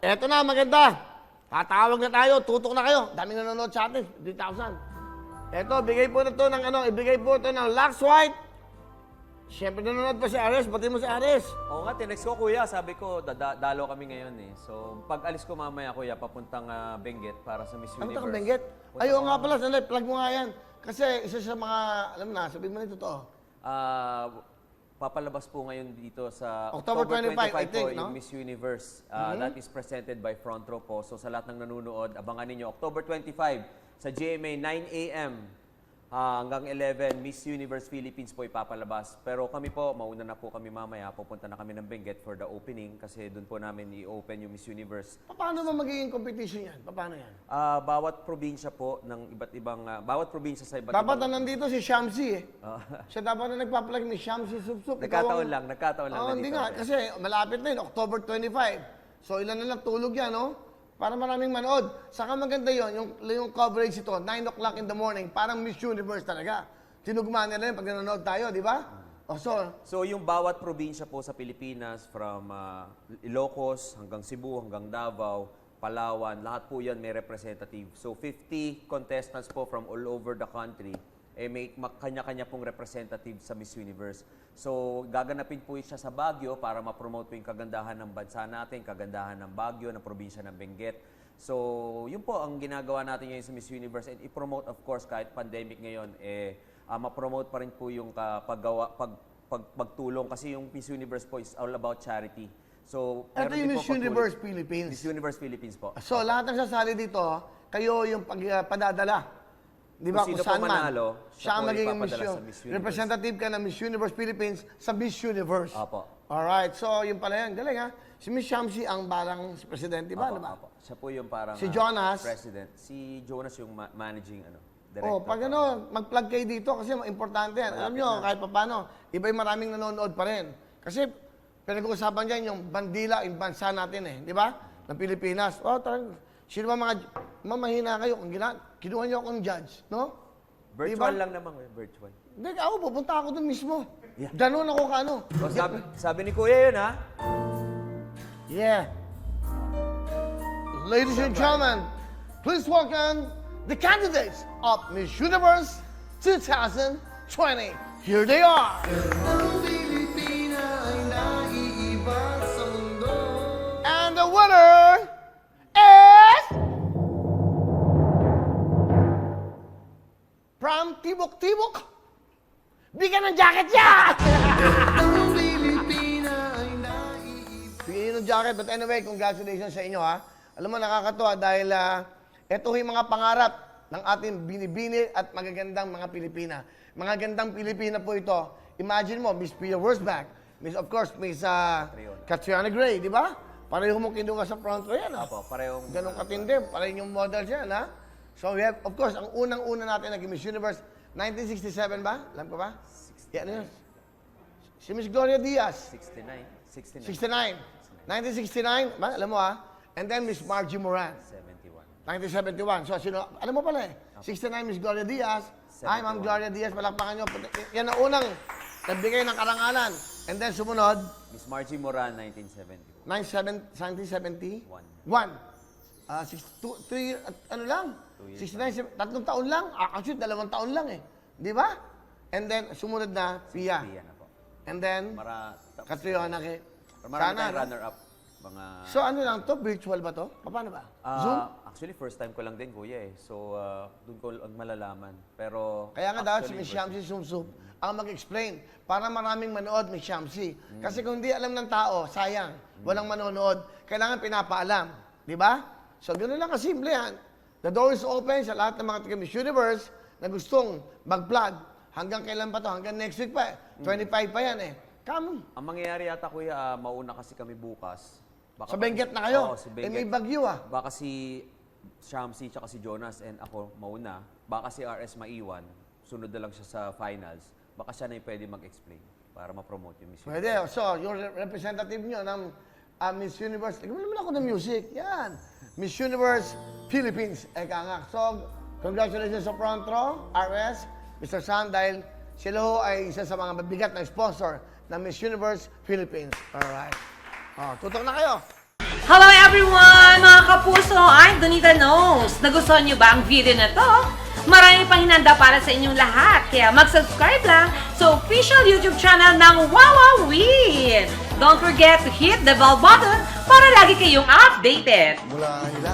Eto na, maganda. Tatawag na tayo, tutok na kayo. Daming nanonood sa atin, 3,000. Eto, bigay po na to ng ibigay po ito ng Lux White. Siyempre nanonood pa si Ares, pati mo si Ares. Oo nga, tinext ko kuya, sabi ko, dalo kami ngayon eh. So, pag alis ko mamaya kuya, papuntang Benguet para sa Miss Ano Universe. ka, Benguet? Ayaw nga pala, sandali, plug mo nga yan. Kasi isa sa mga, alam na, sabihin mo na totoo. Papalabas po ngayon dito sa October 25, I think, po, no? yung Miss Universe. That is presented by Front Row po. So, sa lahat ng nanonood, abangan ninyo, October 25 sa GMA, 9 a.m. Hanggang 11, Miss Universe Philippines po ipapalabas. Pero kami po, mauna na po kami mamaya. Pupunta na kami ng Benguet for the opening kasi doon po namin i-open yung Miss Universe. Paano ba magiging competition yan? Paano yan? Bawat probinsya po ng iba't ibang, bawat probinsya sa iba't Dapat ibang... na nandito si Shamsi eh. Siya dapat na nagpa-plug ni Shamsi Subsub. Nagkataon lang Oo, hindi nandito nga. ako. Kasi malapit na yun, October 25. So ilan na lang tulog yan, no? Para maraming manood. Saka maganda yun, yung coverage ito, 9 o'clock in the morning, parang Miss Universe talaga. Tinugma nila yun pag nanonood tayo, di ba? So yung bawat probinsya po sa Pilipinas, from Ilocos hanggang Cebu, hanggang Davao, Palawan, lahat po yan may representative. So 50 contestants po from all over the country, may kanya-kanya pong representative sa Miss Universe. So gaganapin po siya sa Baguio para ma-promote po yung kagandahan ng bansa natin, kagandahan ng Baguio, ng probinsya ng Benguet. So yun po ang ginagawa natin ngayon sa Miss Universe, and i-promote of course kahit pandemic ngayon, ma-promote pa rin po yung pagtulong kasi yung Miss Universe po is all about charity. So, ito yung Miss Universe Philippines. Miss Universe Philippines po. So lahat ng sasali dito, kayo yung padadala. Di ba? Kung Kung sino saan po man. manalo, Siya ang po magiging ipapadala sa Miss Universe. representative ka ng Miss Universe Philippines sa Miss Universe. Opo. Alright, so yun pala yan. Galing ha. Si Miss Shamsi ang barang presidente ba? Ano ba? Opo. Siya po yung parang Si Jonas? president. Si Jonas yung managing director. Pag mag-plug kayo dito kasi importante yan. Alam nyo, kahit paano, iba yung maraming nanonood pa rin. Kasi pinag-uusapan dyan yung bandila, yung bansa natin eh. Di ba? Ng Pilipinas. Talagang, sino ba mga mamahina kayo? Kinuha nyo akong judge, no? Virtual lang naman, virtual. Hindi, ako, pupunta ako doon mismo. Yeah. Ganon ako kano. So, sabi ni Kuya yun, ha? Yeah. Ladies and gentlemen, please welcome the candidates of Miss Universe 2020. Here they are. And the winner is from Tibok. Bigyan ng jacket niya! Bigyan ng jacket. But anyway, congratulations sa inyo ha. Alam mo, nakakatuwa dahil ito yung mga pangarap ng ating binibini at magagandang mga Pilipina. Mga gandang Pilipina po ito. Imagine mo, Miss Pia Wurzbach, of course, Miss Catriona Gray, di ba? Pareho mo kinuha sa front row yan. Opo, parehong... Ganong katindi, pareho yung models yan, ha? So we have, of course, ang unang-una natin naging Miss Universe, 1967 ba? Alam ko ba? Yan yun. Si Miss Gloria Diaz. 69. 1969, ba? Alam mo ha? And then Miss Margie Moran. 1971. So, alam mo pala eh. 69, Miss Gloria Diaz. Hi, Ma'am Gloria Diaz. Palakpakan nyo. Yan ang unang nagbigay ng karangalan. And then sumunod, Miss Margie Moran, 1971. 1971. 3 lang? 69, 3 taon lang? Actually, 2 taon lang eh. Di ba? And then, sumunod na, Pia. Pia na po. And then, Catriona. Marami tayong runner-up. So ano lang to? Virtual ba to? Paano ba? Zoom? Actually, first time ko lang din, kuya eh. So, doon ko malalaman. Pero... Kaya nga dapat si Miss Shamsi Sumsum ang mag-explain para maraming manood, Miss Shamsi. Kasi kung hindi alam ng tao, sayang. Walang manonood. Kailangan pinapaalam. Di ba? So, ganoon lang kasimple yan. The door is open sa lahat ng mga taga Miss Universe na gustong mag-vlog. Hanggang kailan pa to? Hanggang next week pa eh. 25 pa yan eh. Come. Ang mangyayari yata, kuya, mauna kasi kami bukas. Sa Benguet na kayo? Oo, sa Benguet. May bagyo ah. Baka si Shamsi tsaka si Jonas and ako mauna. Baka si RS maiwan. Sunod na lang siya sa finals. Baka siya na yung pwede mag-explain para ma-promote yung Miss Universe. Pwede. So, yung representative nyo ng Miss Universe, tignan naman ako ng music. Yan. Miss Universe Philippines. Eka nga. So, congratulations sa front row, RS, Mr. Sam, dahil sila ho ay isa sa mga mabigat na sponsor ng Miss Universe Philippines. Alright. Tutok na kayo. Hello everyone! kapuso, I'm Donita Knows. Nagustuhan niyo ba ang video na to? Marami pang hinanda para sa inyong lahat. Kaya mag-subscribe lang sa official YouTube channel ng Wawa Win. Don't forget to hit the bell button para lagi kayong updated. Mula